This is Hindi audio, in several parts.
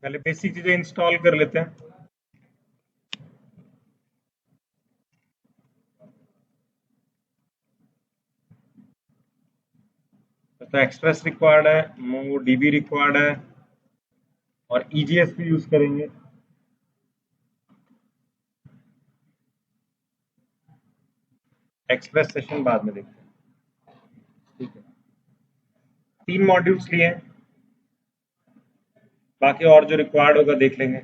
पहले बेसिक चीजें इंस्टॉल कर लेते हैं। तो एक्सप्रेस रिक्वायर्ड है, MongoDB रिक्वायर्ड है और EJS भी यूज करेंगे। एक्सप्रेस सेशन बाद में देखते हैं, ठीक है। 3 मॉड्यूल्स लिए हैं, बाकी और जो रिक्वायर्ड होगा देख लेंगे।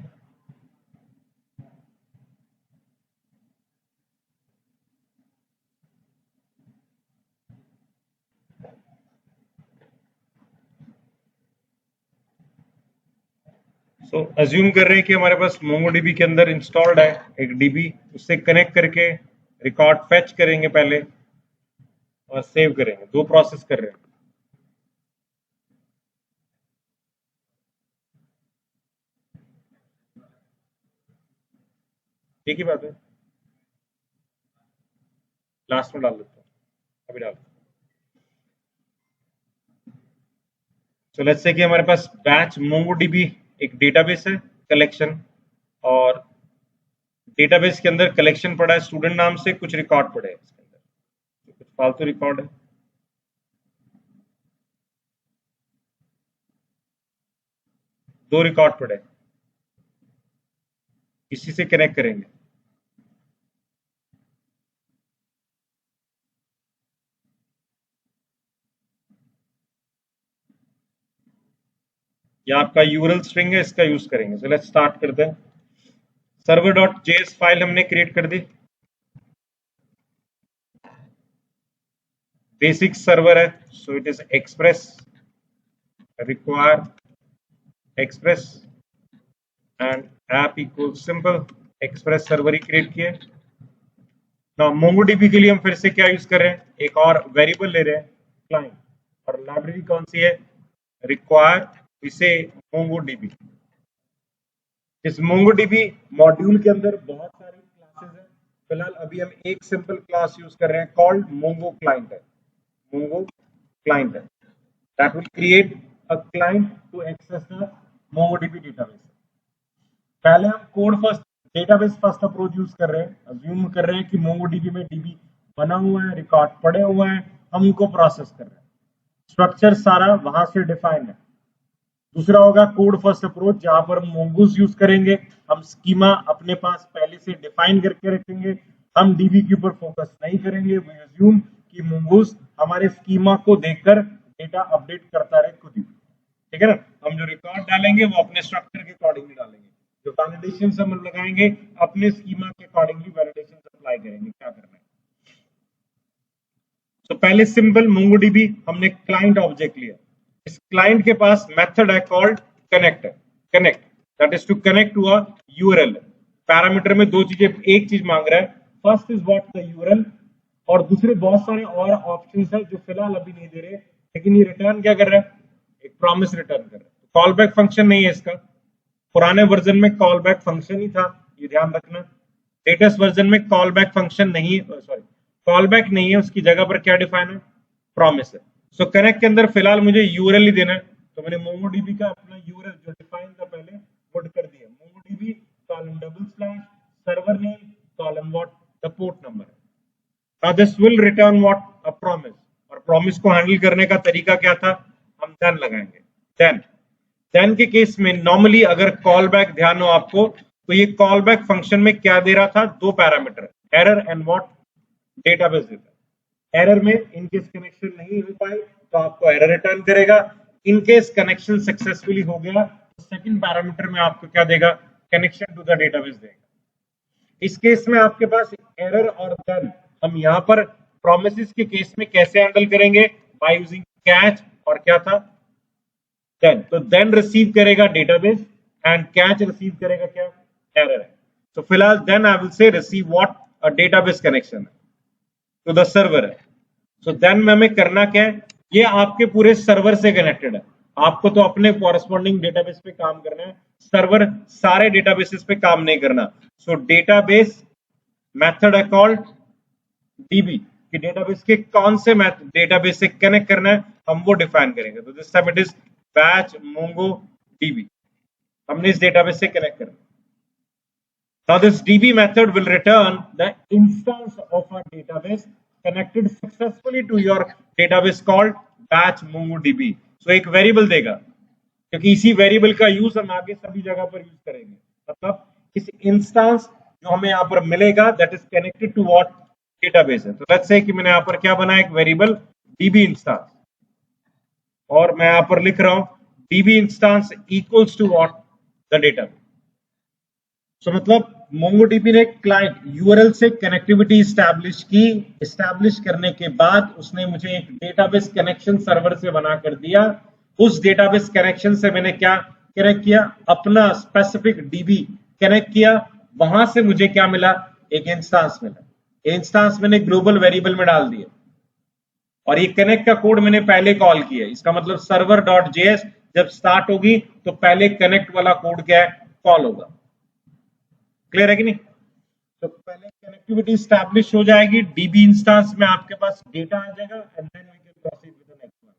सो अज्यूम कर रहे हैं कि हमारे पास MongoDB के अंदर इंस्टॉल्ड है एक DB, उससे कनेक्ट करके रिकॉर्ड फेच करेंगे पहले और सेव करेंगे। 2 प्रोसेस कर रहे हैं। ठीक ही बात है, लास्ट में डाल देता हूँ, अभी डाल। सो लेट्स से कि हमारे पास बैच MongoDB एक डेटाबेस है कलेक्शन, और डेटाबेस के अंदर कलेक्शन पड़ा है स्टूडेंट नाम से, कुछ रिकॉर्ड पड़े हैं इसके अंदर, तो कुछ फालतू रिकॉर्ड है। दो रिकॉर्ड पड़े, इसी से कनेक्ट करेंगे। या आपका यूआरएल स्ट्रिंग है, इसका यूज करेंगे। सो लेट्स स्टार्ट करते हैं। server.js फाइल हमने क्रिएट कर दी। बेसिक सर्वर है, so it is express require express and app equal simple express server he create किए। नाउ MongoDB के लिए हम फिर से क्या यूज कर रहे हैं, एक और वेरिएबल ले रहे हैं क्लाइंट, और लाइब्रेरी कौन सी है, रिक्वायर इसे MongoDB। इस MongoDB मॉड्यूल के अंदर बहुत सारी क्लासेस हैं। फिलहाल अभी हम एक सिंपल क्लास यूज कर रहे हैं कॉल्ड Mongo client है, Mongo client है, that will create a client to access the MongoDB database। पहले हम code first database first approach use कर रहे हैं। अज्यूम कर रहे हैं कि MongoDB में DB बना हुआ है, रिकॉर्ड पड़े हुए हैं, हम उनको प्रोसेस कर रहे हैं। स्ट्रक्चर सारा वहां से डिफाइन है। दूसरा होगा कोड फर्स्ट अप्रोच, जहां पर हम मोंगूस यूज करेंगे। हम स्कीमा अपने पास पहले से डिफाइन करके रखेंगे, हम डीबी के ऊपर फोकस नहीं करेंगे। वी अज्यूम कि मोंगूस हमारे स्कीमा को देखकर डेटा अपडेट करता रहे खुद ही, ठीक है ना। हम जो रिकॉर्ड डालेंगे वो अपने स्ट्रक्चर के अकॉर्डिंगली डालेंगे, जो वैलिडेशन हम लगाएंगे अपने स्कीमा के अकॉर्डिंगली वैलिडेशन अप्लाई करेंगे, क्या करना है। तो पहले सिंपल MongoDB हमने क्लाइंट ऑब्जेक्ट लिया। इस क्लाइंट के पास मेथड है called connect, connect that is to connect to a URL. Parameter में 2 चीजें, एक चीज मांग रहा है, first is what the URL, और दूसरे बहुत सारे और ऑप्शंस है जो फिलहाल अभी नहीं दे रहे, लेकिन ये रिटर्न क्या कर रहा है, एक प्रॉमिस रिटर्न कर रहा है। कॉल बैक फंक्शन नहीं है इसका, पुराने वर्जन में कॉल बैक फंक्शन ही था, ये ध्यान रखना। लेटेस्ट वर्जन में कॉल बैक फंक्शन नहीं, सॉरी कॉल बैक नहीं है, उसकी जगह पर क्या डिफाइन है, प्रॉमिस है। सो कनेक्ट के अंदर फिलहाल मुझे यूआरएल ही देना है, तो मैंने MongoDB का अपना यूआरएल जो डिफाइन था पहले पुट कर दिया। MongoDB column double slash server name column what the port number है। Now this will return what, a promise, और प्रॉमिस को हैंडल करने का तरीका क्या था, हम देन लगाएंगे। देन के केस में नॉर्मली अगर कॉल बैक ध्यान हो आपको, तो ये कॉल बैक फंक्शन में क्या दे रहा था, 2 parameter, error and what, database देता है। एरर में इनकेस कनेक्शन नहीं हो पाई तो आपको एरर रिटर्न करेगा, इनकेस कनेक्शन सक्सेसफुली हो गया तो सेकंड पैरामीटर में आपको क्या देगा, कनेक्शन टू द डेटाबेस देगा। इस केस में आपके पास एरर और देन, हम यहां पर प्रोमिसेस के केस में कैसे हैंडल करेंगे, बाय यूजिंग कैच, और क्या था, देन। तो देन रिसीव करेगा डेटाबेस एंड कैच रिसीव करेगा क्या, एरर है। तो फिलहाल then I will say receive what, a database connection to the server है। सो देन में हमें करना क्या है, ये आपके पूरे सर्वर से कनेक्टेड है, आपको तो अपने कॉरेस्पॉन्डिंग डेटाबेस पे काम करना है, सर्वर सारे डेटाबेसेस पे काम नहीं करना। सो डेटाबेस मेथड है कॉल्ड डीबी, कि डेटाबेस के कौन से डेटाबेस से कनेक्ट करना है हम वो डिफाइन करेंगे। तो this time it is batch MongoDB। हमने इस डेटाबेस से कनेक्ट करना। Now this DB method will return the instance of a database connected successfully to your database called batch MongoDB. So एक वेरिएबल देगा, क्योंकि इसी वेरिएबल का यूज हम आगे सभी जगह पर यूज करेंगे। मतलब इस इंस्टेंस जो हमें यहाँ पर मिलेगा that is connected to what database है। तो लेट्स से कि मैंने यहाँ पर क्या बनाया, एक वेरिएबल DB इंस्टेंस, और मैं यहाँ पर लिख रहा हूं DB instance equals to what the database. So मतलब MongoDB ने क्लाइंट यूआरएल से कनेक्टिविटी एस्टैब्लिश करने के बाद उसने मुझे एक डेटाबेस कनेक्शन सर्वर से बना कर दिया। उस डेटाबेस कनेक्शन से मैंने क्या कनेक्ट किया, अपना स्पेसिफिक DB कनेक्ट किया, वहां से मुझे क्या मिला, एक इंस्टेंस मिला। इंस्टेंस मैंने ग्लोबल वेरिएबल में डाल दिया और ये कनेक्ट का कोड मैंने पहले कॉल किया। इसका मतलब सर्वर डॉट जेएस जब स्टार्ट होगी तो पहले कनेक्ट वाला कोड क्या है, कॉल होगा। क्लियर है कि नहीं? तो पहले कनेक्टिविटी स्टैब्लिश हो जाएगी, DB इंस्टेंस में आपके पास डेटा आ जाएगा and then we can proceed with the next one.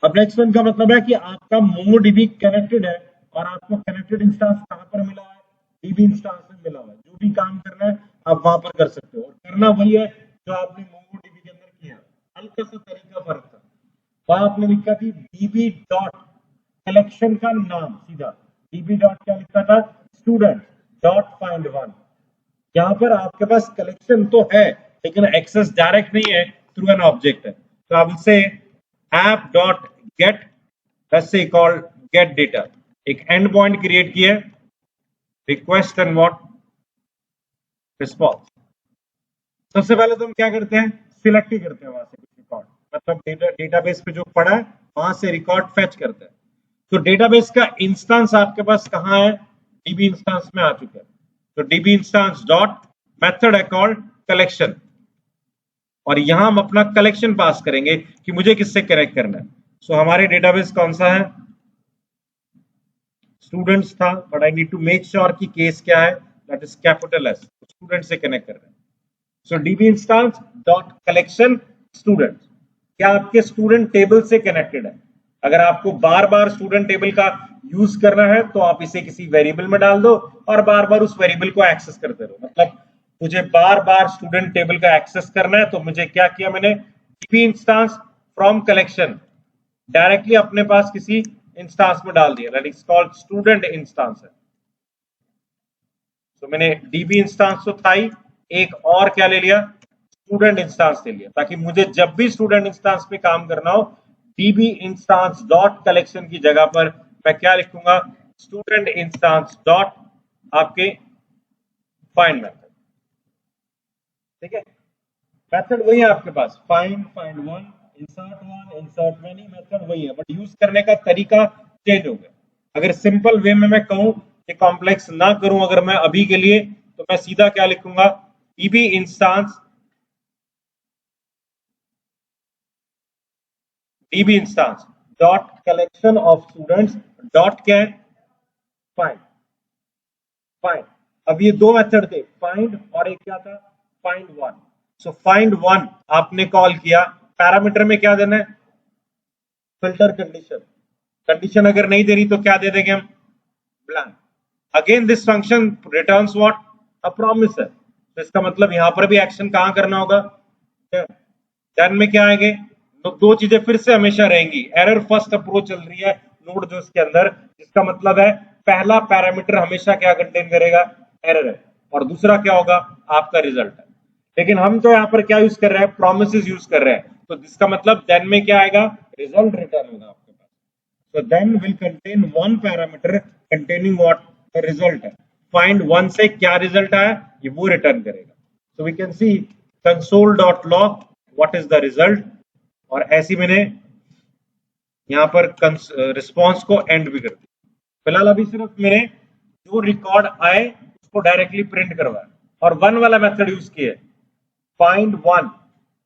अब नेक्स्ट वन का मतलब है कि आपका MongoDB कनेक्टेड है और आपको कनेक्टेड इंस्टेंस कहां पर मिला है, DB इंस्टेंस में मिला हुआ है। जो भी काम करना है आप वहां पर कर सकते हो और करना वही है जो आपने MongoDB के अंदर किया। हल्का सा तरीका फर्क था, वहां आपने लिखा थी DB डॉट कलेक्शन का नाम, सीधा DB डॉट क्या लिखा था, स्टूडेंट डॉट फाइंड वन। यहां पर आपके पास कलेक्शन तो है लेकिन एक्सेस डायरेक्ट नहीं है, थ्रू एन ऑब्जेक्ट है। तो आप इसे app dot gate, let's say called get data, एक एंड पॉइंट क्रिएट किया, रिक्वेस्ट एंड व्हाट रिस्पॉन्स। सबसे पहले तो हम क्या करते हैं, सिलेक्ट ही करते हैं वहां से कुछ रिकॉर्ड, मतलब डेटाबेस पे जो पड़ा है वहां से रिकॉर्ड फेच करते हैं। तो डेटाबेस का इंस्टेंस आपके पास कहां है, DB इंस्टेंस में आ चुका है। तो DB इंस्टेंस डॉट मेथड है कॉल्ड कलेक्शन, और यहां हम अपना कलेक्शन पास करेंगे कि मुझे किससे कनेक्ट करना है। सो हमारे डेटाबेस कौन सा है, स्टूडेंट्स था, but I need to make sure कि केस क्या है, that is capital S, student से कनेक्ट कर रहे हैं। So DB instance dot collection student, क्या आपके स्टूडेंट टेबल से कनेक्टेड है। अगर आपको बार बार स्टूडेंट टेबल का यूज करना है तो आप इसे किसी वेरिएबल में डाल दो और बार बार उस वेरिएबल को एक्सेस करते रहो। मतलब मुझे बार बार स्टूडेंट टेबल का एक्सेस करना है तो मुझे क्या किया मैंने, DB instance from collection directly अपने पास किसी इंस्टेंस में डाल दिया, that is called student instance है। तो मैंने DB इंस्टेंस तो था ही, एक और क्या ले लिया, स्टूडेंट इंस्टेंस ले लिया, ताकि मुझे जब भी स्टूडेंट इंस्टेंस पे काम करना हो DB इंस्टेंस डॉट कलेक्शन की जगह पर मैं क्या लिखूंगा, स्टूडेंट इंस्टेंस डॉट आपके फाइंड मेथड। ठीक है, मेथड वही है आपके पास, find, find one, insert many, method वही है, बट यूज करने का तरीका चेंज हो गया। अगर सिंपल वे में मैं कहूं कि कॉम्प्लेक्स ना करूं अगर मैं अभी के लिए, तो मैं सीधा क्या लिखूंगा, DB instance dot collection of students dot क्या है, फाइंड। फाइंड, अब ये दो मेथड थे, फाइंड और एक क्या था, find one. So find one आपने कॉल किया, पैरामीटर में क्या देना है, फिल्टर कंडीशन। कंडीशन अगर नहीं दे रही तो क्या दे देंगे हम, blank. Again this function returns what, a promise है। तो इसका मतलब यहां पर भी एक्शन कहां करना होगा, देन में क्या आएंगे, तो दो चीजें फिर से हमेशा रहेंगी। एरर फर्स्ट अप्रोच चल रही है नोड जो इसके अंदर, जिसका मतलब है पहला पैरामीटर हमेशा क्या कंटेन करेगा, एरर है, और दूसरा क्या होगा, आपका रिजल्ट है। लेकिन हम तो यहाँ पर क्या यूज कर रहे हैं, प्रोमिसेस यूज कर रहे हैं, तो जिसका मतलब देन में क्या आएगा, रिजल्ट रिटर्न होगा आपके पास। तो then will contain one parameter containing what, the result है। फाइंड वन से क्या रिजल्ट आया ये वो रिटर्न करेगा। So we can see console.log what is the result, और ऐसी मैंने यहां पर रिस्पॉन्स को एंड भी कर दिया। फिलहाल अभी सिर्फ मैंने जो रिकॉर्ड आए उसको डायरेक्टली प्रिंट करवाया और वन वाला मेथड यूज किया, फाइंड वन,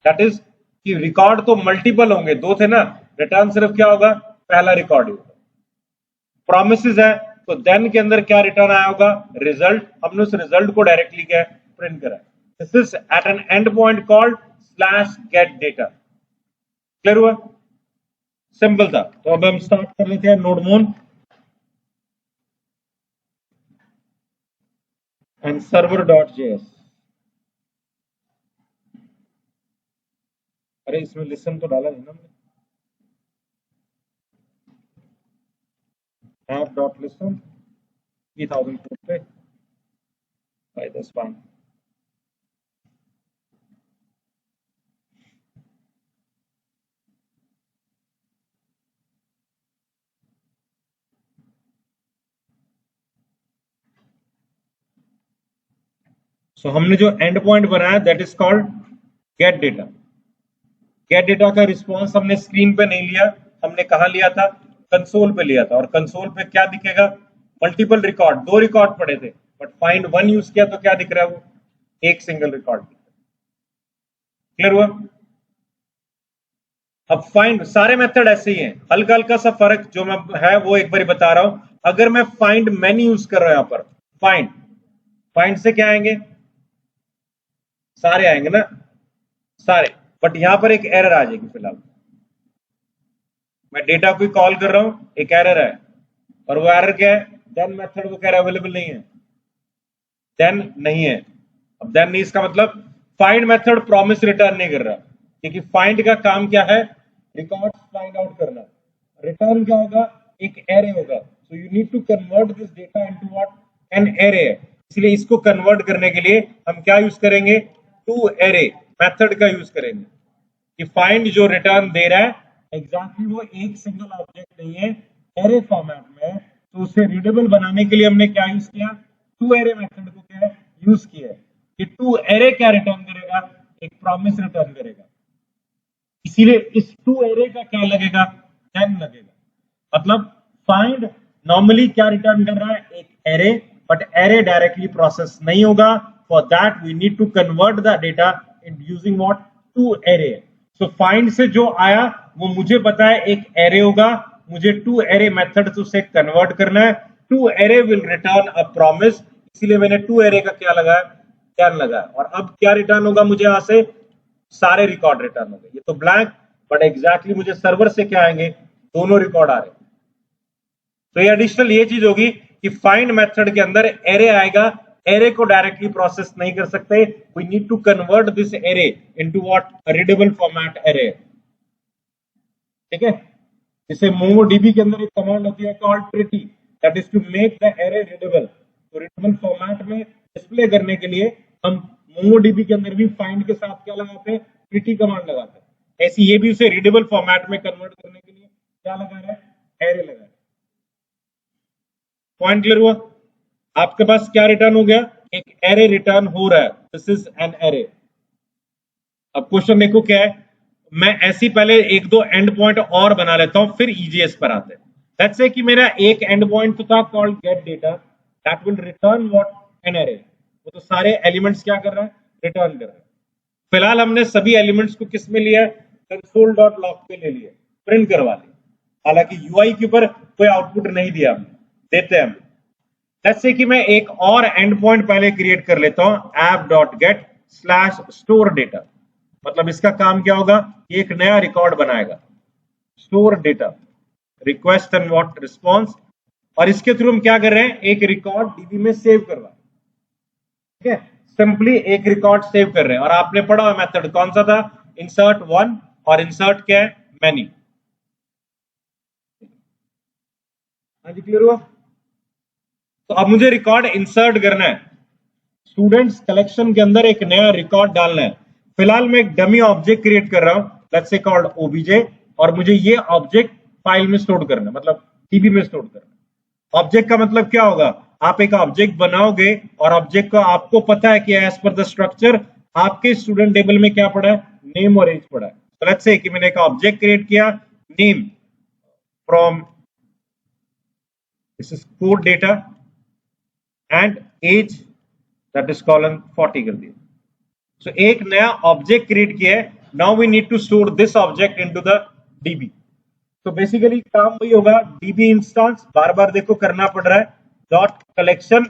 दैट इज कि रिकॉर्ड तो मल्टीपल होंगे, दो थे ना, रिटर्न सिर्फ क्या होगा, पहला रिकॉर्ड ही होगा। प्रोमिसेस है तो देन के अंदर क्या रिटर्न आया होगा, रिजल्ट। हमने उस रिजल्ट को डायरेक्टली क्या प्रिंट करा। This is at an end point called /get data. Clear हुआ, सिंपल था। तो अब हम स्टार्ट कर लेते हैं नोडमोन। And server.js। अरे इसमें लिसन तो डाला नहीं ना हमने। app.listen 3000 पोर्ट पे by this one। सो हमने जो एंड पॉइंट बनाया that is called get data. Gate data का रिस्पॉन्स हमने स्क्रीन पे नहीं लिया, हमने कहा लिया था, कंसोल पे लिया था। और कंसोल पे क्या दिखेगा, मल्टीपल रिकॉर्ड, 2 रिकॉर्ड पड़े थे, बट फाइंड वन यूज किया तो क्या दिख रहा है, वो एक सिंगल रिकॉर्ड। क्लियर हुआ? अब फाइंड, सारे मेथड ऐसे ही हैं, हल्का हल्का सा फर्क जो मैं है वो एक बार बता रहा हूं। अगर मैं फाइंड मैनी यूज कर रहा हूं, यहां पर फाइंड, फाइंड से क्या आएंगे, सारे आएंगे ना, सारे। बट यहां पर एक एरर आ जाएगी। फिलहाल मैं डेटा को कॉल कर रहा हूं, एक एरर है, और वो एरर क्या है, देन मेथड वो कह रहा है अवेलेबल नहीं है, देन नहीं है। अब देन नहीं इसका मतलब फाइंड मेथड प्रॉमिस रिटर्न नहीं कर रहा, क्योंकि फाइंड का काम क्या है, रिकॉर्ड फाइंड आउट करना। रिटर्न क्या होगा, एक एरे होगा। So you need to convert this data into what, an array. इसलिए इसको कन्वर्ट करने के लिए हम क्या यूज करेंगे, टू एरे मेथड का यूज करेंगे। कि फाइंड जो रिटर्न दे रहा है एग्जैक्टली वो एक सिंगल ऑब्जेक्ट नहीं है, एरे फॉर्मेट में है। तो उसे रीडेबल बनाने के लिए हमने क्या यूज किया, टू एरे मेथड को क्या यूज किया है। कि टू एरे क्या रिटर्न करेगा, एक प्रॉमिस रिटर्न करेगा। इसीलिए इस टू एरे का क्या लगेगा, 10 लगेगा। मतलब फाइंड नॉर्मली क्या रिटर्न कर रहा है, एक array, but array directly process नहीं होगा। For that we need to convert the data in using what, to array. So find से जो आया वो मुझे पता है एक एरे होगा, मुझे टू एरे मेथड से उसे कन्वर्ट करना है। To array will return a promise, इसीलिए मैंने टू एरे का क्या लगाया, 10 लगाया। और अब क्या रिटर्न होगा मुझे यहां से, सारे रिकॉर्ड रिटर्न हो गए। ये तो ब्लैंक, बट एग्जैक्टली मुझे सर्वर से क्या आएंगे, दोनों रिकॉर्ड आ रहे हैं। तो ये एडिशनल ये चीज होगी कि फाइंड मेथड के अंदर एरे आएगा, एरे को डायरेक्टली प्रोसेस नहीं कर सकते, we need to convert this array into what, readable format array. ठीक है, जैसे मोंगोडीबी के अंदर एक कमांड होती है called pretty, that is to make the array readable. तो रीडेबल फॉर्मेट में डिस्प्ले करने के लिए हम मोंगोडीबी के अंदर भी फाइंड के साथ क्या लगाते हैं, प्रिटी कमांड लगाते हैं। ऐसी ये भी उसे रीडेबल फॉर्मेट में कन्वर्ट करने के लिए क्या लगा रहा है, एरे लगा रहा है। पॉइंट क्लियर हुआ? आपके पास क्या रिटर्न हो गया, एक एरे रिटर्न हो रहा है, दिस इज एन एरे। अब क्वेश्चन देखो क्या है, मैं ऐसी पहले एक दो एंड पॉइंट और बना लेता हूं, फिर ईजीएस पर आते हैं। लेट्स से कि मेरा एक एंड पॉइंट तो था called get data, that will return what, an array. वो तो सारे एलिमेंट्स क्या कर रहा है, रिटर्न कर रहा है। फिलहाल हमने सभी एलिमेंट्स को किस में लिया है, console.log पे ले लिया, प्रिंट करवा लिया। हालांकि यूआई के ऊपर कोई आउटपुट नहीं दिया हमने, देते हैं हम। लेट्स से कि मैं एक और एंड पॉइंट पहले क्रिएट कर लेता हूं, app.get/store data। मतलब इसका काम क्या होगा, ये एक नया रिकॉर्ड बनाएगा, store data, request and what, response. और इसके थ्रू हम क्या कर रहे हैं, एक रिकॉर्ड डीबी में सेव करवा, ठीक है, सिंपली एक रिकॉर्ड सेव कर रहे हैं। और आपने पढ़ा हुआ मेथड कौन सा था, इंसर्ट वन, और इंसर्ट क्या है, मैनी। हाँ जी, क्लियर हुआ? तो अब मुझे रिकॉर्ड इंसर्ट करना है, स्टूडेंट्स कलेक्शन के अंदर एक नया रिकॉर्ड डालना है। फिलहाल मैं एक डमी ऑब्जेक्ट क्रिएट कर रहा हूं, लेट्स से कॉल्ड ओबीजे, और मुझे ये ऑब्जेक्ट फाइल में स्टोर करना है, मतलब टीबी में स्टोर करना है। ऑब्जेक्ट का मतलब क्या होगा, आप एक ऑब्जेक्ट बनाओगे और ऑब्जेक्ट को आपको पता है कि एज पर द स्ट्रक्चर आपके स्टूडेंट टेबल में क्या पड़ा है, नेम और एज पड़ा है। तो लेट्स से कि मैंने एक ऑब्जेक्ट क्रिएट किया, name from, this is code data, and age that is colon 40 कर दिया। सो एक नया ऑब्जेक्ट क्रिएट किया है, now we need to store this object into the DB. तो बेसिकली काम वही होगा, डीबी इंस्टेंस बार बार देखो करना पड़ रहा है, डॉट कलेक्शन,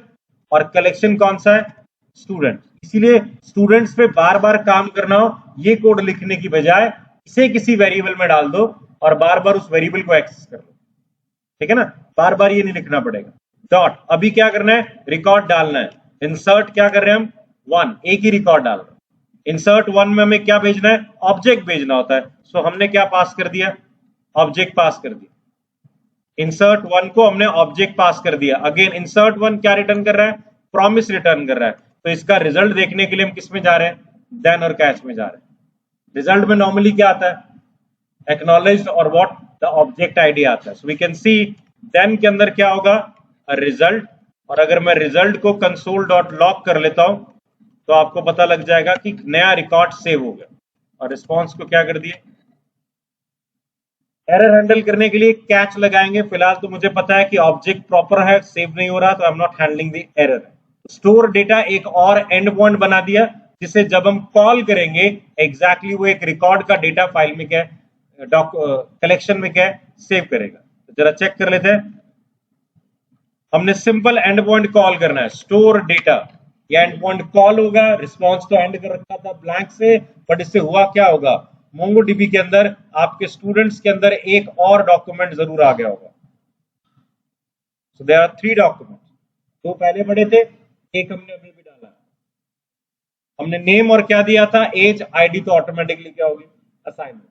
और कलेक्शन कौन सा है, स्टूडेंट। इसीलिए स्टूडेंट्स पे बार बार काम करना हो, ये कोड लिखने की बजाय इसे किसी वेरिएबल में डाल दो और बार बार उस वेरिएबल को एक्सेस कर लो। ठीक है ना, बार बार ये नहीं लिखना पड़ेगा। डॉट, अभी क्या करना है, रिकॉर्ड डालना है, इंसर्ट क्या कर रहे हैं हम, 1 एक ही रिकॉर्ड डाल रहे हैं। इंसर्ट 1 में हमें क्या भेजना है, ऑब्जेक्ट भेजना होता है। सो हमने क्या पास कर दिया, ऑब्जेक्ट पास कर दिया। इंसर्ट 1 को हमने ऑब्जेक्ट पास कर दिया। अगेन इंसर्ट 1 क्या रिटर्न कर रहा है, प्रॉमिस रिटर्न कर रहा है। तो इसका रिजल्ट देखने के लिए हम किस में जा रहे हैं, देन और कैच में जा रहे हैं। रिजल्ट में नॉर्मली क्या आता है, एक्नॉलेज्ड और व्हाट, द ऑब्जेक्ट आईडी आता है। So we can see then के अंदर क्या होगा, रिजल्ट। और अगर मैं रिजल्ट को कंसोल डॉट लॉग कर लेता हूं तो आपको पता लग जाएगा कि नया रिकॉर्ड सेव हो गया। और रिस्पॉन्स को क्या कर दिए, एरर हैंडल करने के लिए कैच लगाएंगे। फिलहाल तो मुझे पता है कि ऑब्जेक्ट प्रॉपर है, सेव नहीं हो रहा, तो I am not handling the error. Store data एक और एंड पॉइंट बना दिया, जिसे जब हम कॉल करेंगे एग्जैक्टली वो एक रिकॉर्ड का डेटा फाइल में क्या कलेक्शन में क्या सेव करेगा। तो जरा चेक कर लेते हैं। हमने सिंपल एंड पॉइंट कॉल करना है, स्टोर डेटा। ये एंड पॉइंट कॉल होगा, रिस्पॉन्स तो एंड कर रखा था ब्लैंक से, बट इससे हुआ क्या होगा, मोंगोडीबी के अंदर आपके स्टूडेंट्स के अंदर एक और डॉक्यूमेंट जरूर आ गया होगा। सो देयर आर 3 डॉक्यूमेंट, 2 पहले पढ़े थे, एक हमने अभी भी डाला। हमने नेम और क्या दिया था, एज, आईडी, तो ऑटोमेटिकली क्या होगी, असाइनमेंट।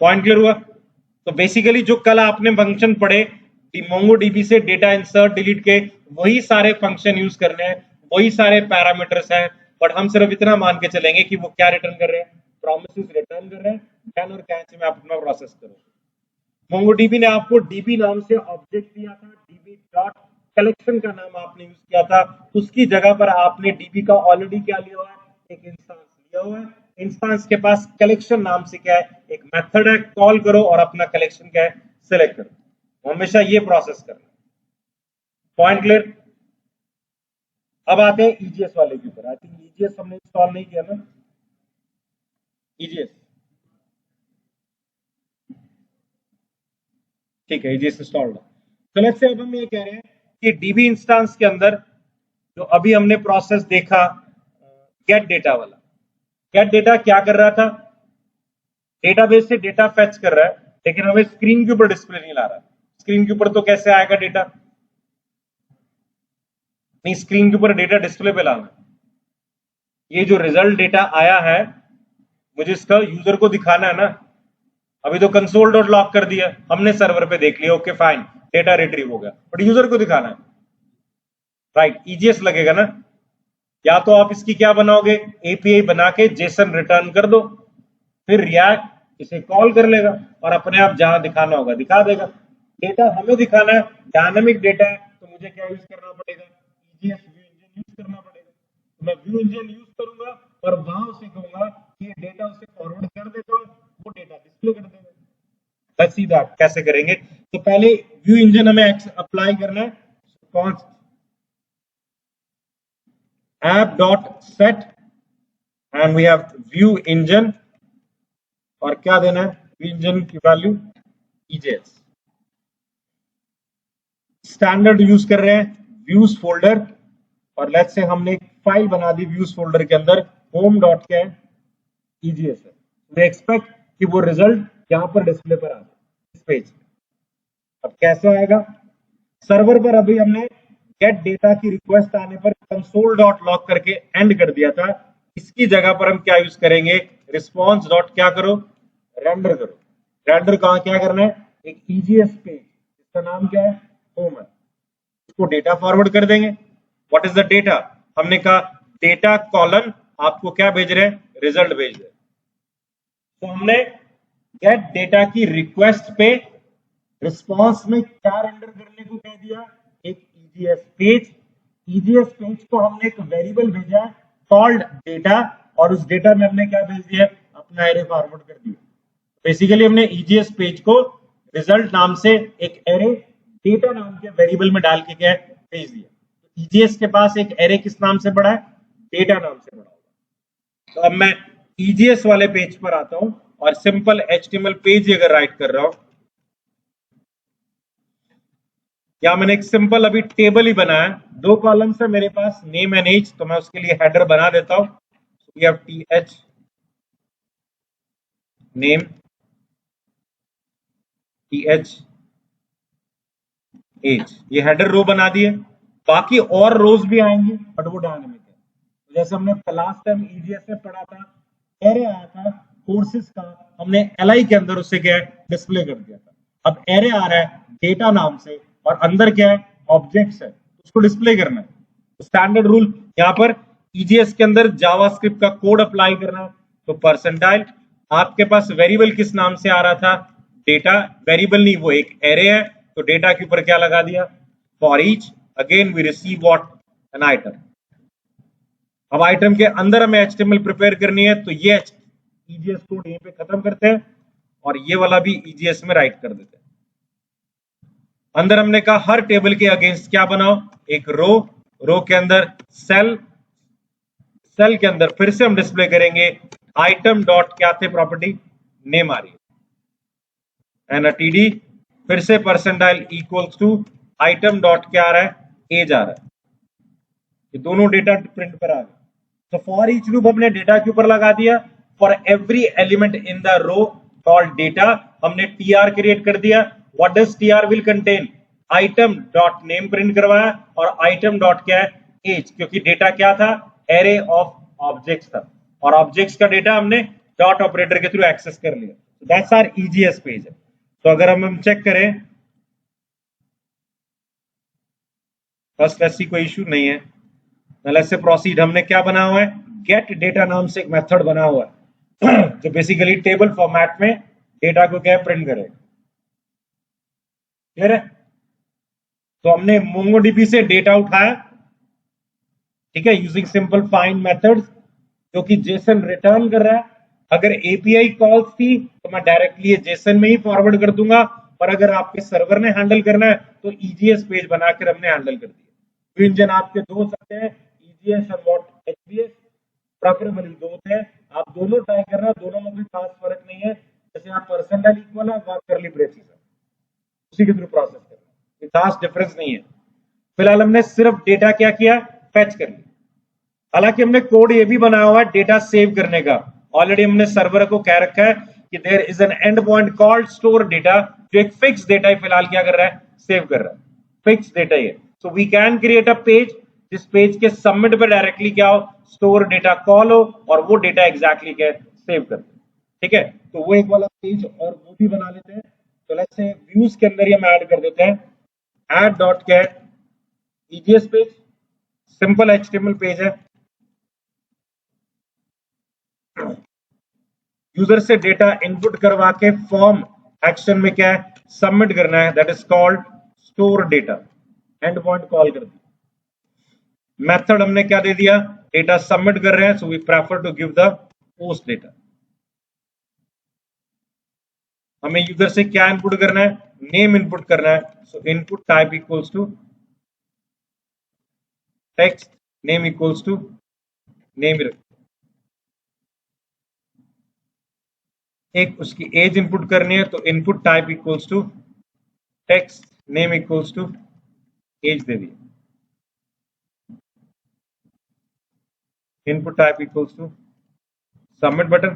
पॉइंट क्लियर हुआ। तो बेसिकली जो कल आपने फंक्शन पढ़े मोंगोडीबी से डेटा इंसर्ट डिलीट के, वही सारे फंक्शन यूज करने हैं, वही सारे पैरामीटर्स हैं, बट हम सिर्फ इतना मान के चलेंगे कि वो क्या रिटर्न कर रहे हैं, प्रॉमिसेस रिटर्न कर रहे हैं। कैन और कैच में आप अपना प्रोसेस करो। मोंगोडीबी ने आपको डीबी नाम से ऑब्जेक्ट दिया था, डीबी डॉट कलेक्शन का नाम आपने यूज किया था, उसकी जगह पर आपने डीबी का ऑलरेडी क्या लिया हुआ है, एक इंस्टेंस लिया हुआ है। इंस्टेंस के पास कलेक्शन नाम से क्या है, एक मेथड है, कॉल करो और अपना कलेक्शन क्या है, सिलेक्ट करो। हमेशा ये प्रोसेस करना। Point clear. अब आते हैं ईजीएस वाले के ऊपर। आई थिंक ईजीएस हमने इंस्टॉल नहीं किया ना, ईजीएस ठीक है, ईजीएस इंस्टॉल्ड है। तो लेट्स से अब हम ये कह रहे हैं कि डीबी इंस्टेंस के अंदर जो अभी हमने प्रोसेस देखा गेट डेटा वाला, गेट डेटा क्या कर रहा था, डेटाबेस से डेटा फेच कर रहा है, लेकिन हमें स्क्रीन के ऊपर डिस्प्ले नहीं ला रहा। स्क्रीन के ऊपर तो कैसे आएगा डेटा, नहीं स्क्रीन के ऊपर डेटा डिस्प्ले पे लाना। ये जो रिजल्ट डेटा आया है मुझे इसका यूजर को दिखाना है ना। अभी तो कंसोल डॉट लॉग कर दिया हमने, सर्वर पे देख लिया, ओके फाइन, डेटा रिट्रीव हो गया, बट यूजर को दिखाना है, राइट। ईजीएस लगेगा ना। या तो आप इसकी क्या बनाओगे, एपीआई बना के जेसन रिटर्न कर दो, फिर रिएक्ट इसे कॉल कर लेगा और अपने आप जहां दिखाना होगा दिखा देगा। डेटा हमें दिखाना है, डायनामिक डेटा है, तो मुझे क्या यूज करना पड़ेगा, ईजीएस व्यू इंजन यूज करना पड़ेगा। तो मैं व्यू इंजन यूज करूंगा और वहां उसे कहूंगा कि ये डेटा उसे फॉरवर्ड कर देता हूं, वो डेटा डिस्प्ले कर देगा। लेट्स सी दैट कैसे करेंगे। तो पहले व्यू इंजन हमें अप्लाई करना है। कौन app.set and we have view engine और क्या देना है, व्यू इंजन की वैल्यू ईजेएस। स्टैंडर्ड यूज कर रहे हैं व्यूज फोल्डर, और लेट्स से हमने एक फाइल बना दी व्यूज फोल्डर के अंदर, होम डॉट क्या है, ईजीएस है। वी एक्सपेक्ट कि वो रिजल्ट यहां पर डिस्प्ले पर आ जाए इस पेज। अब कैसे आएगा, सर्वर पर अभी हमने गेट डेटा की रिक्वेस्ट आने पर कंसोल डॉट लॉग करके एंड कर दिया था। इसकी जगह पर हम क्या यूज करेंगे, रिस्पॉन्स डॉट क्या करो, रेंडर करो। रेंडर कहां क्या करना है, एक ईजीएस पेज इसका नाम क्या है, होम है, इसको डेटा फॉरवर्ड कर देंगे। व्हाट इज द डेटा, हमने कहा डेटा कॉलन आपको क्या भेज रहे हैं, रिजल्ट भेज रहे हैं। तो हमने गेट डेटा की रिक्वेस्ट पे रिस्पॉन्स में क्या रेंडर करने को कह दिया, एक ईजीएस पेज। ईजीएस पेज को हमने एक वेरिएबल भेजा कॉल्ड डेटा, और उस डेटा में हमने क्या भेज दिया, अपना एरे फॉरवर्ड कर दिया। बेसिकली हमने ईजीएस पेज को रिजल्ट नाम से एक एरे डेटा नाम के वेरिएबल में डाल के क्या भेज दिया। ईजीएस के पास एक एरे किस नाम से बड़ा है, डेटा नाम से बड़ा होगा। तो अब मैं ईजीएस वाले पेज पर आता हूं और सिंपल एचटीएमएल पेज अगर राइट कर रहा हूं, या मैंने एक सिंपल अभी टेबल ही बनाया, 2 कॉलम्स है मेरे पास, नेम एंड एज, तो मैं उसके लिए हेडर बना देता हूं। We have TH name, TH age, ये हेडर रो बना दिए। बाकी और रोज भी आएंगी बट वो डायनेमिक है। तो जैसे हमने लास्ट टाइम ईजीएस में पढ़ा था, एरे आया था कोर्सेज का, हमने एलआई के अंदर उससे क्या है डिस्प्ले कर दिया था। अब एरे आ रहा है डेटा नाम से और अंदर क्या है ऑब्जेक्ट्स है, उसको डिस्प्ले करना है। स्टैंडर्ड रूल यहाँ पर ईजीएस के अंदर जावास्क्रिप्ट का कोड अप्लाई करना है। तो परसेंटाइल आपके पास वेरिएबल किस नाम से आ रहा था, डेटा, वेरिएबल नहीं वो एक एरे है, तो डेटा के ऊपर क्या लगा दिया for each again we receive what an item. अब आइटम के अंदर हमें एचटीएमएल प्रिपेयर करनी है, तो ये ईजीएस कोड यहीं पे खत्म करते हैं और ये वाला भी ईजीएस में राइट कर देते हैं। अंदर हमने कहा हर टेबल के अगेंस्ट क्या बनाओ, एक रो, रो के अंदर सेल, सेल के अंदर फिर से हम डिस्प्ले करेंगे आइटम डॉट क्या थे प्रॉपर्टी, नेम आ रही है एंड टीडी, फिर से percentile equals to item dot क्या आ रहा है, एज आ रहा है। ये दोनों डेटा प्रिंट पर आ गए। तो फॉर ईच लूप हमने डेटा के ऊपर लगा दिया, for every element in the row called data हमने टीआर क्रिएट कर दिया। What does TR will contain, item dot name print करवाया और आइटम डॉट क्या है एज, क्योंकि डेटा क्या था एरे ऑफ ऑब्जेक्ट्स था और ऑब्जेक्ट्स का डेटा हमने डॉट ऑपरेटर के थ्रू एक्सेस कर लिया। दैट्स आवर ईजीएस पेज है। तो अगर हम चेक करें, फर्स्ट ऐसी कोई इशू नहीं है। लेट्स से प्रोसीड, हमने क्या बना हुआ है, गेट डेटा नाम से एक मेथड बना हुआ है जो बेसिकली टेबल फॉर्मेट में डेटा को क्या प्रिंट करेगा। क्लियर है? तो हमने मोंगोडीबी से डेटा उठाया, ठीक है, यूजिंग सिंपल फाइंड मेथड्स जो कि जेसन रिटर्न कर रहा है। अगर एपीआई कॉल्स थी तो मैं डायरेक्टली जेसन में ही फॉरवर्ड कर दूंगा, पर अगर आपके सर्वर ने हैंडल करना है तो ईजीएस पेज बनाकर हमने हैंडल कर दिया। इंजन आपके दो सकते हैं, ईजीएस और व्हाट एचबीएस, प्रेफरेबली दो थे, आप दोनों ट्राई करना, दोनों में कोई खास फर्क नहीं है। जैसे आप परसेंटाइल इक्वल है वहां करली ब्रेसेस है, उसी के थ्रू प्रोसेस करना, कोई खास डिफरेंस नहीं है। फिलहाल हमने सिर्फ डेटा क्या किया, फैच कर लिया। हालांकि हमने कोड ये भी बनाया हुआ है डेटा सेव करने का, ऑलरेडी हमने सर्वर को कह रखा है कि there is an end point called store data, जो एक फिक्स डेटा फिलहाल क्या कर रहा है, सेव कर रहा है, फिक्स डेटा है। So we can create a page, जिस पेज के सबमिट पे डायरेक्टली क्या हो, स्टोर डेटा कॉल हो और वो डेटा एग्जैक्टली क्या सेव कर दे। ठीक है, तो वो एक वाला पेज और वो भी बना लेते हैं। तो लेट्स से व्यूज के अंदर ही हम ऐड कर देते हैं add dot cat EJS page, simple HTML page है। यूजर से डेटा इनपुट करवा के फॉर्म एक्शन में क्या है सबमिट करना है, that is called store data. And point call कर दिया, मेथड हमने क्या दे दिया, डेटा सबमिट कर रहे हैं, so we prefer to give the post data. हमें यूजर से क्या इनपुट करना है, नेम इनपुट करना है, so input type equals to text, name equals to name. एक उसकी एज इनपुट करनी है, तो input type equals to text, name equals to age दे दिया, input type equals to submit button.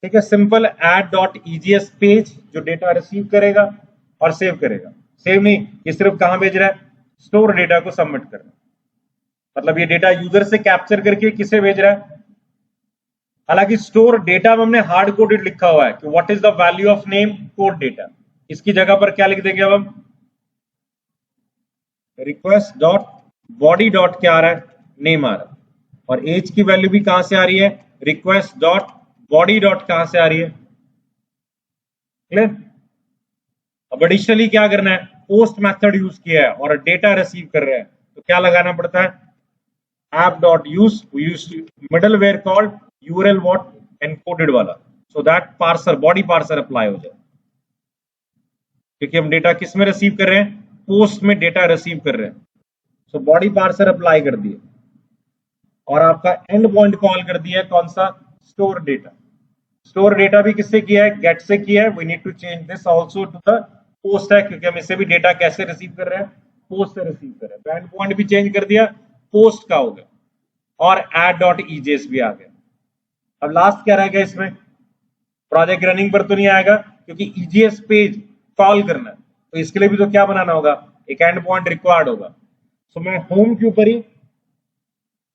ठीक है, simple add dot EGS page जो डेटा रिसीव करेगा और सेव करेगा। सेव नहीं, ये सिर्फ कहां भेज रहा है, स्टोर डेटा को सबमिट करना, मतलब ये डेटा यूजर से कैप्चर करके किसे भेज रहा है। हालांकि स्टोर डेटा में हमने हार्ड कोडेड लिखा हुआ है कि what is the value of name code data, इसकी जगह पर क्या लिख देंगे अब हम, रिक्वेस्ट डॉट बॉडी डॉट क्या आ रहा है, नेम आ रहा है, और एज की वैल्यू भी कहां से आ रही है, रिक्वेस्ट डॉट बॉडी डॉट कहां से आ रही है। क्लियर? अब एडिशनली क्या करना है, पोस्ट मेथड यूज किया है और डेटा रिसीव कर रहे हैं, तो क्या लगाना पड़ता है, app dot use, we use middleware called URL what encoded वाला, so that parser body parser apply हो जाए, क्योंकि हम डेटा किस में रिसीव कर रहे हैं, पोस्ट में डेटा रिसीव कर रहे हैं, so body parser अप्लाई कर दिए और आपका एंड पॉइंट कॉल कर दिया है कौन सा, स्टोर डेटा। स्टोर डेटा भी किससे किया है, गेट से किया है। We need to change this also to the post है, क्योंकि हम इससे भी डेटा कैसे रिसीव कर रहे हैं, पोस्ट से रिसीव कर रहे हैं। एंड पॉइंट भी चेंज कर दिया, पोस्ट का हो गया, और ऐड डॉट ईजीएस भी आ गया। अब लास्ट क्या रहेगा इसमें, प्रोजेक्ट रनिंग पर तो नहीं आएगा क्योंकि ईजीएस पेज कॉल करना है, तो इसके लिए भी तो क्या बनाना होगा, एक एंड पॉइंट रिक्वायर्ड होगा। सो मैं होम के ऊपर ही,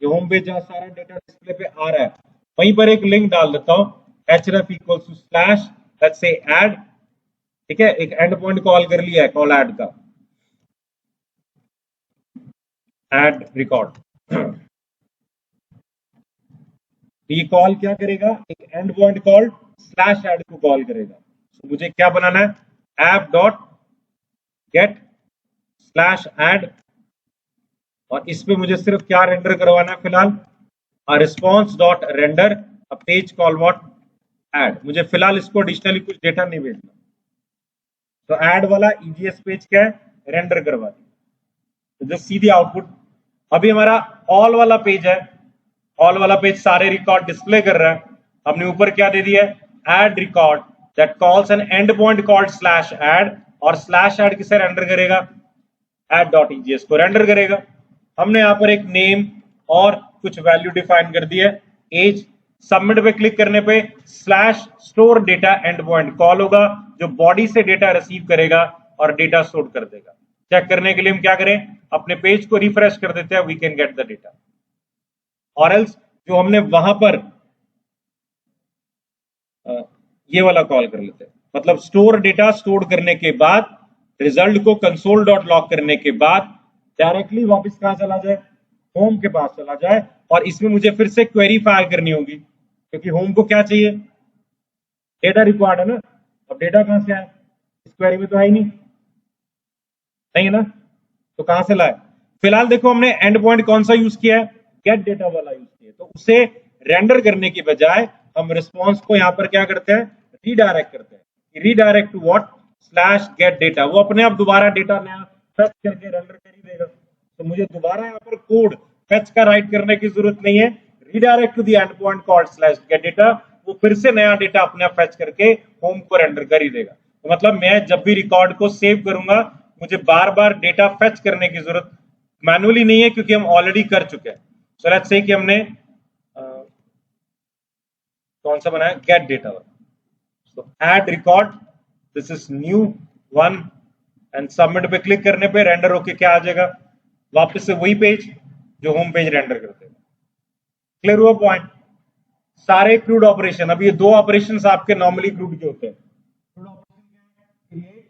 जो होम पेज जहां सारा डेटा डिस्प्ले पे आ रहा है, वहीं पर एक लिंक डाल देता हूं, href equals to slash let's say add, ठीक है, एक एंड पॉइंट कॉल कर लिया है, कॉल ऐड का, ऐड रिकॉर्ड। ये कॉल क्या करेगा, एक end point call slash add को कॉल करेगा। तो मुझे क्या बनाना है, app dot get slash add, और इस पे मुझे सिर्फ क्या रेंडर करवाना है फिलहाल, response dot render a page call what add. मुझे फिलहाल इसको एडिशनली कुछ डेटा नहीं भेजना, तो ऐड वाला ईजीएस पेज क्या है, रेंडर करवा दी, तो जो सीधी आउटपुट। अभी हमारा ऑल वाला पेज है, ऑल वाला पेज सारे रिकॉर्ड डिस्प्ले कर रहा है। हमने ऊपर क्या दे दिया है, add record that calls an end point called slash add, और स्लैश ऐड किसे रेंडर करेगा, ऐड डॉट ईजीएस को रेंडर करेगा। हमने यहां पर एक नेम और कुछ वैल्यू डिफाइन कर दी है, एज। सबमिट पे क्लिक करने पे slash store data and point call होगा, जो बॉडी से डेटा रिसीव करेगा और डेटा स्टोर कर देगा। चेक करने के लिए हम क्या करें, अपने पेज को रिफ्रेश कर देते हैं, we can get the data. और एल्स जो हमने वहां पर ये वाला कॉल कर लेते हैं, मतलब स्टोर डेटा स्टोर करने के बाद रिजल्ट को कंसोल डॉट लॉग करने के बाद डायरेक्टली वापस कहां चला जाए, होम के पास चला जाए, और इसमें मुझे फिर से क्वेरी फायर करनी होगी, क्योंकि होम को क्या चाहिए, डेटा रिक्वायर्ड है ना। अब डेटा कहां से आए, इस क्वेरी में तो है ही नहीं, नहीं है ना, तो कहां से लाए। फिलहाल देखो हमने एंड पॉइंट कौन सा यूज किया है, गेट डेटा वाला यूज किया, तो उसे रेंडर करने की बजाय हम रिस्पॉन्स को यहां पर क्या करते हैं, रीडायरेक्ट करते हैं। Redirect to what, slash get data, वो अपने आप दोबारा डेटा नया फेच करके रेंडर कर ही देगा, तो मुझे दोबारा यहाँ पर कोड फेच का राइट करने की जरूरत नहीं है। Redirect to the end point called slash get data, वो फिर से नया डेटा अपने आप फेच करके होम को रेंडर कर ही देगा। तो मतलब मैं जब भी रिकॉर्ड को सेव करूंगा, मुझे बार बार डेटा फेच करने की जरूरत मैनुअली नहीं है, क्योंकि हम ऑलरेडी कर चुके हैं। सो लेट्स से कि हमने कौन सा बनाया, gate data. So add record, this is new one, and submit पे क्लिक करने पे रेंडर होके क्या आ जाएगा, वापस से वही पेज जो होम पेज रेंडर करते हैं। क्लियर हुआ पॉइंट। सारे क्रूड ऑपरेशन, अब ये दो ऑपरेशन आपके नॉर्मली क्रूड के होते हैं। क्रूड ऑपरेशन क्या है, क्रिएट